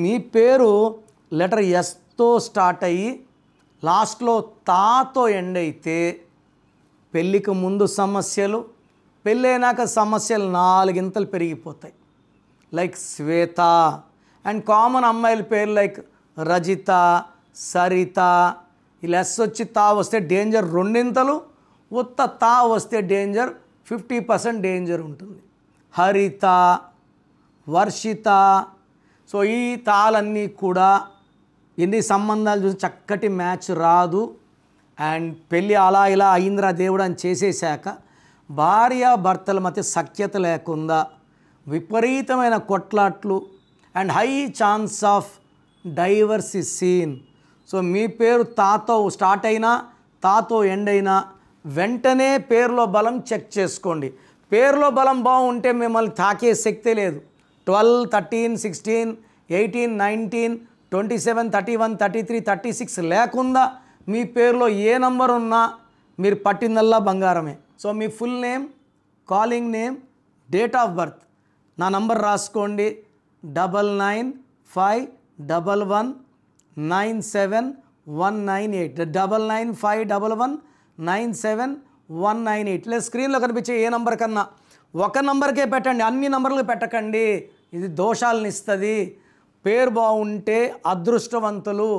మీ పేరు letter ఎస్తో start అయ్యి లాస్ట్లో తాతో ఎండ్ అయితే పెళ్ళికి ముందు సమస్యలు, పెళ్ళైనాక సమస్యలు 4 ఇంతలు పెరిగిపోతాయి. Like Shweta. అండ్ కామన్ అమ్మాయిల పేరు లైక్ రజిత, సరిత. ఇలా ఎస్ వచ్చి తా వస్తే డేంజర్ 2 ఇంతలు, ఉత్త తా వస్తే డేంజర్ 50% డేంజర్ ఉంటుంది. హరిత, వర్షిత. సో ఈ తాళన్నీ కూడా ఎన్ని సంబంధాలు చూసి చక్కటి మ్యాచ్ రాదు. అండ్ పెళ్ళి అలా ఇలా అయింద్రా దేవుడు అని చేసేసాక భార్య భర్తల మధ్య సఖ్యత లేకుండా విపరీతమైన కొట్లాట్లు and high chance of divorce is seen. So మీ పేరు తాతో స్టార్ట్ అయినా తాతో ఎండ్ అయినా వెంటనే పేరులో బలం చెక్ చేసుకోండి. పేరులో బలం బాగుంటే మిమ్మల్ని తాకే శక్తే లేదు. 12, 13, 16, 18, 19, 27, 31, 33, 36 లేకుండా మీ పేరులో ఏ నంబర్ ఉన్నా మీరు పట్టిందల్లా బంగారమే. So me full name, calling name, date of birth నా నంబర్ రాసుకోండి. 9951197198 9951197198. లేదా స్క్రీన్లో కనిపించే ఏ నంబర్ కన్నా ఒక నంబర్కే పెట్టండి, అన్ని నంబర్లు పెట్టకండి. ఇది దోషాలను ఇస్తుంది. పేరు బాగుంటే అదృష్టవంతులు,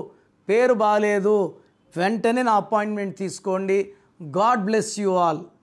పేరు బాగాలేదు వెంటనే నా అపాయింట్మెంట్ తీసుకోండి. God bless you all.